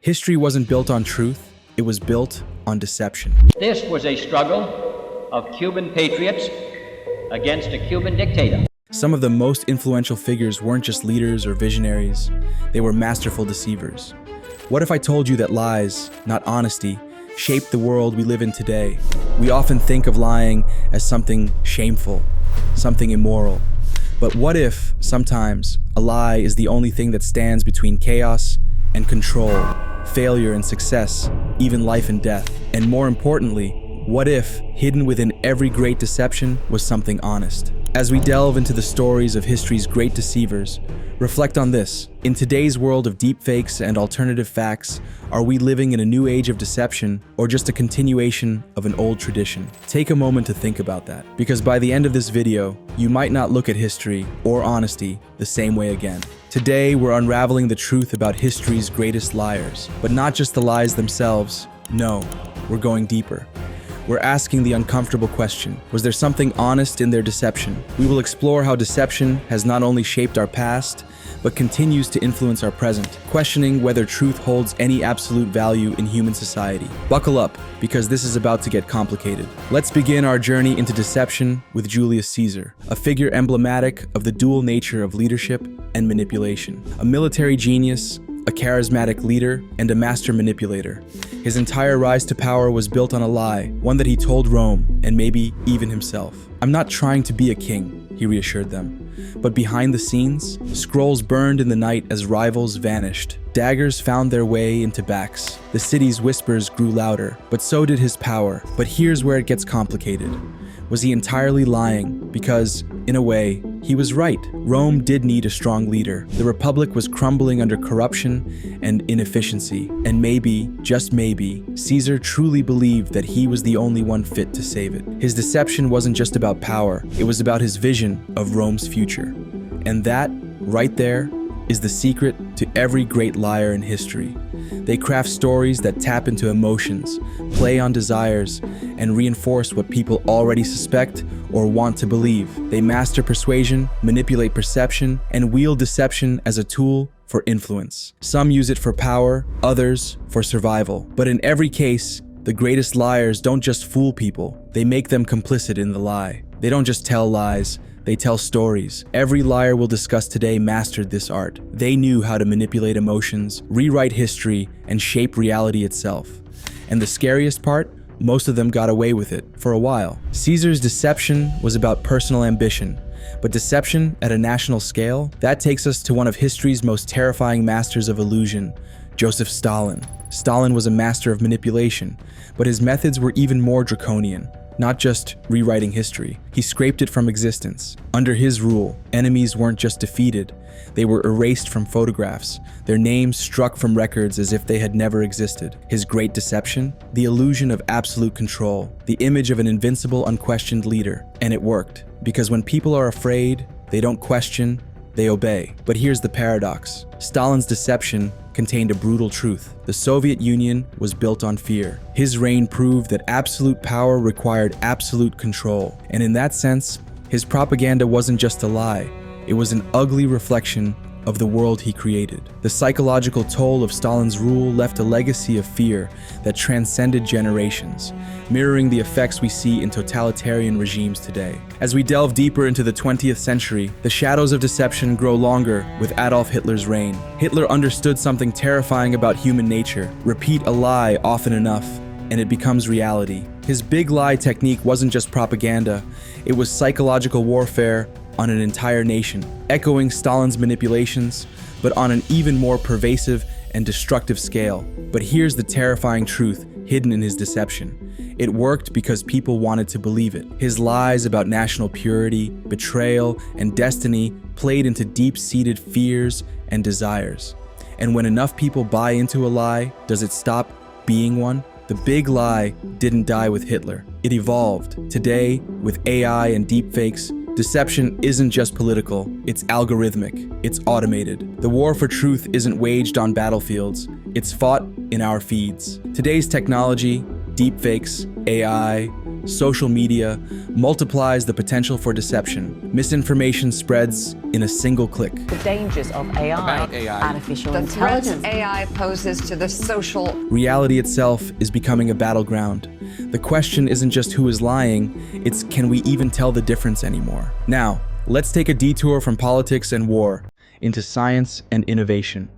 History wasn't built on truth, it was built on deception. This was a struggle of Cuban patriots against a Cuban dictator. Some of the most influential figures weren't just leaders or visionaries, they were masterful deceivers. What if I told you that lies, not honesty, shape the world we live in today? We often think of lying as something shameful, something immoral. But what if, sometimes, a lie is the only thing that stands between chaos and control, failure and success, even life and death? And more importantly, what if, hidden within every great deception, was something honest? As we delve into the stories of history's great deceivers, reflect on this. In today's world of deepfakes and alternative facts, are we living in a new age of deception or just a continuation of an old tradition? Take a moment to think about that, because by the end of this video, you might not look at history or honesty the same way again. Today, we're unraveling the truth about history's greatest liars, but not just the lies themselves. No, we're going deeper. We're asking the uncomfortable question: was there something honest in their deception? We will explore how deception has not only shaped our past, but continues to influence our present, questioning whether truth holds any absolute value in human society. Buckle up, because this is about to get complicated. Let's begin our journey into deception with Julius Caesar, a figure emblematic of the dual nature of leadership and manipulation. A military genius, a charismatic leader, and a master manipulator. His entire rise to power was built on a lie, one that he told Rome, and maybe even himself. "I'm not trying to be a king," he reassured them. But behind the scenes, scrolls burned in the night as rivals vanished. Daggers found their way into backs. The city's whispers grew louder, but so did his power. But here's where it gets complicated. Was he entirely lying? Because, in a way, he was right. Rome did need a strong leader. The Republic was crumbling under corruption and inefficiency. And maybe, just maybe, Caesar truly believed that he was the only one fit to save it. His deception wasn't just about power, it was about his vision of Rome's future. And that, right there, is the secret to every great liar in history. They craft stories that tap into emotions, play on desires, and reinforce what people already suspect or want to believe. They master persuasion, manipulate perception, and wield deception as a tool for influence. Some use it for power, others for survival. But in every case, the greatest liars don't just fool people, they make them complicit in the lie. They don't just tell lies, they tell stories. Every liar we'll discuss today mastered this art. They knew how to manipulate emotions, rewrite history, and shape reality itself. And the scariest part? Most of them got away with it for a while. Caesar's deception was about personal ambition, but deception at a national scale? That takes us to one of history's most terrifying masters of illusion, Joseph Stalin. Stalin was a master of manipulation, but his methods were even more draconian. Not just rewriting history, he scraped it from existence. Under his rule, enemies weren't just defeated, they were erased from photographs, their names struck from records as if they had never existed. His great deception? The illusion of absolute control, the image of an invincible, unquestioned leader. And it worked, because when people are afraid, they don't question, they obey. But here's the paradox. Stalin's deception contained a brutal truth. The Soviet Union was built on fear. His reign proved that absolute power required absolute control. And in that sense, his propaganda wasn't just a lie. It was an ugly reflection of the world he created. The psychological toll of Stalin's rule left a legacy of fear that transcended generations, mirroring the effects we see in totalitarian regimes today. As we delve deeper into the 20th century, the shadows of deception grow longer with Adolf Hitler's reign. Hitler understood something terrifying about human nature. Repeat a lie often enough, and it becomes reality. His big lie technique wasn't just propaganda, it was psychological warfare on an entire nation, echoing Stalin's manipulations, but on an even more pervasive and destructive scale. But here's the terrifying truth hidden in his deception. It worked because people wanted to believe it. His lies about national purity, betrayal, and destiny played into deep-seated fears and desires. And when enough people buy into a lie, does it stop being one? The big lie didn't die with Hitler. It evolved. Today, with AI and deepfakes, deception isn't just political, it's algorithmic, it's automated. The war for truth isn't waged on battlefields, it's fought in our feeds. Today's technology, deepfakes, AI, social media multiplies the potential for deception. Misinformation spreads in a single click. The dangers of AI, artificial the intelligence. threats AI poses to the social. Reality itself is becoming a battleground. The question isn't just who is lying, it's can we even tell the difference anymore? Now, let's take a detour from politics and war into science and innovation.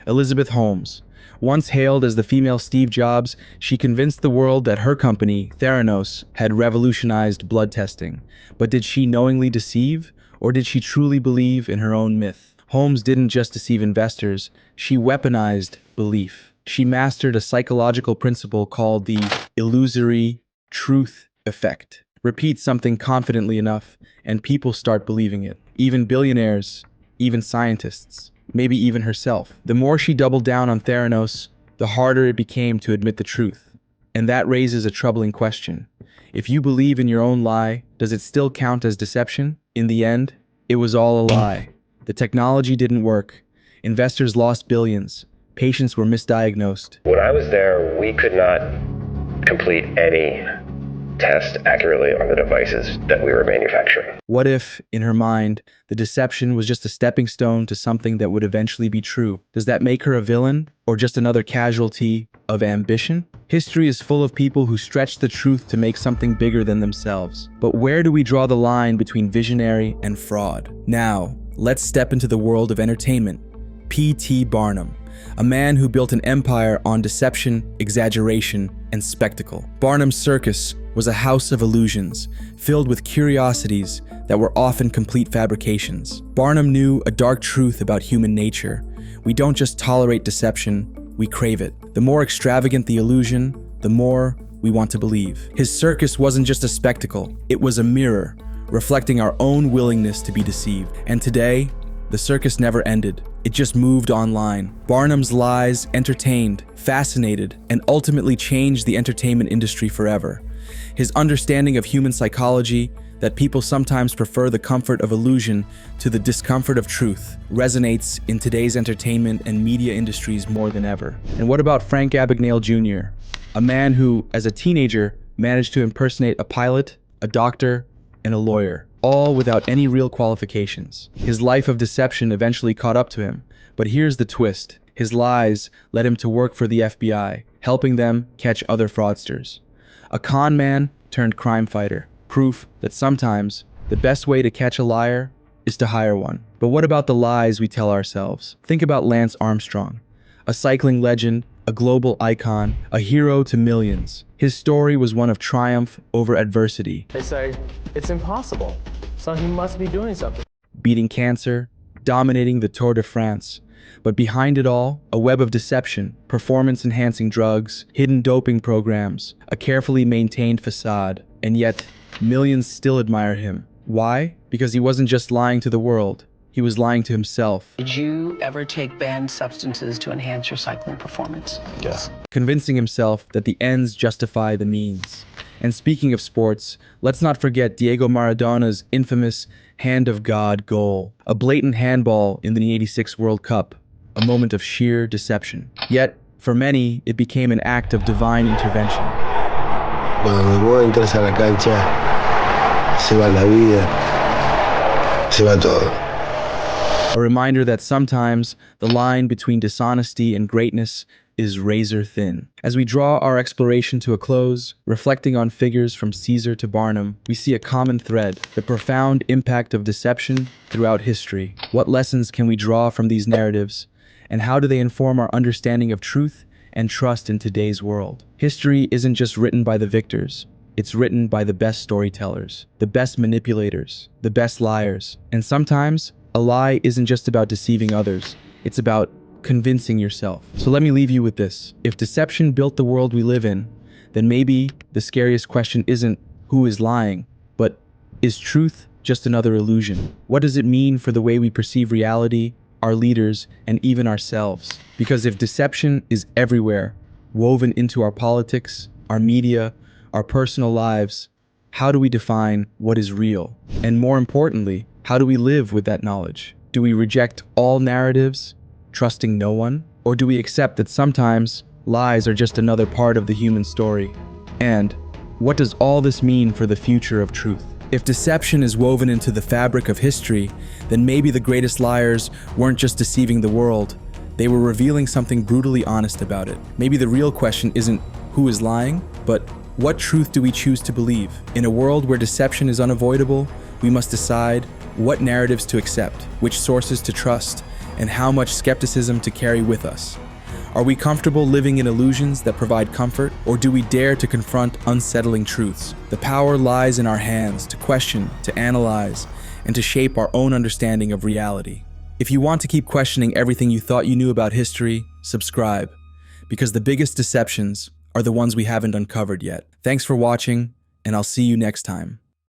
Elizabeth Holmes. Once hailed as the female Steve Jobs, she convinced the world that her company, Theranos, had revolutionized blood testing. But did she knowingly deceive, or did she truly believe in her own myth? Holmes didn't just deceive investors, she weaponized belief. She mastered a psychological principle called the illusory truth effect. Repeat something confidently enough, and people start believing it. Even billionaires, even scientists, maybe even herself. The more she doubled down on Theranos, the harder it became to admit the truth. And that raises a troubling question. If you believe in your own lie, does it still count as deception? In the end, it was all a lie. The technology didn't work. Investors lost billions. Patients were misdiagnosed. When I was there, we could not complete any test accurately on the devices that we were manufacturing. What if, in her mind, the deception was just a stepping stone to something that would eventually be true? Does that make her a villain, or just another casualty of ambition? History is full of people who stretch the truth to make something bigger than themselves. But where do we draw the line between visionary and fraud? Now, let's step into the world of entertainment. P.T. Barnum, a man who built an empire on deception, exaggeration, and spectacle. Barnum's circus was a house of illusions, filled with curiosities that were often complete fabrications. Barnum knew a dark truth about human nature. We don't just tolerate deception, we crave it. The more extravagant the illusion, the more we want to believe. His circus wasn't just a spectacle, it was a mirror, reflecting our own willingness to be deceived. And today, the circus never ended. It just moved online. Barnum's lies entertained, fascinated, and ultimately changed the entertainment industry forever. His understanding of human psychology, that people sometimes prefer the comfort of illusion to the discomfort of truth, resonates in today's entertainment and media industries more than ever. And what about Frank Abagnale Jr., a man who, as a teenager, managed to impersonate a pilot, a doctor, and a lawyer, all without any real qualifications? His life of deception eventually caught up to him, but here's the twist. His lies led him to work for the FBI, helping them catch other fraudsters. A con man turned crime fighter, proof that sometimes the best way to catch a liar is to hire one. But what about the lies we tell ourselves? Think about Lance Armstrong, a cycling legend, a global icon, a hero to millions. His story was one of triumph over adversity. They say, it's impossible, so he must be doing something. Beating cancer, dominating the Tour de France. But behind it all, a web of deception, performance-enhancing drugs, hidden doping programs, a carefully maintained facade. And yet, millions still admire him. Why? Because he wasn't just lying to the world. He was lying to himself. Did you ever take banned substances to enhance your cycling performance? Yes. Convincing himself that the ends justify the means. And speaking of sports, let's not forget Diego Maradona's infamous Hand of God goal, a blatant handball in the '86 World Cup, a moment of sheer deception. Yet, for many, it became an act of divine intervention. Cuando vos entras a la cancha, se va la vida, se va todo. A reminder that sometimes the line between dishonesty and greatness is razor thin. As we draw our exploration to a close, reflecting on figures from Caesar to Barnum, we see a common thread, the profound impact of deception throughout history. What lessons can we draw from these narratives, and how do they inform our understanding of truth and trust in today's world? History isn't just written by the victors. It's written by the best storytellers, the best manipulators, the best liars. And sometimes, a lie isn't just about deceiving others. It's about convincing yourself. So let me leave you with this. If deception built the world we live in, then maybe the scariest question isn't who is lying, but is truth just another illusion? What does it mean for the way we perceive reality, our leaders, and even ourselves? Because if deception is everywhere, woven into our politics, our media, our personal lives, how do we define what is real? And more importantly, how do we live with that knowledge? Do we reject all narratives, trusting no one? Or do we accept that sometimes lies are just another part of the human story? And What does all this mean for the future of truth? If deception is woven into the fabric of history, then maybe the greatest liars weren't just deceiving the world, they were revealing something brutally honest about it. Maybe the real question isn't who is lying, but what truth do we choose to believe? In a world where deception is unavoidable, we must decide what narratives to accept, which sources to trust, and how much skepticism to carry with us. Are we comfortable living in illusions that provide comfort, or do we dare to confront unsettling truths? The power lies in our hands to question, to analyze, and to shape our own understanding of reality. If you want to keep questioning everything you thought you knew about history, subscribe, because the biggest deceptions are the ones we haven't uncovered yet. Thanks for watching, and I'll see you next time.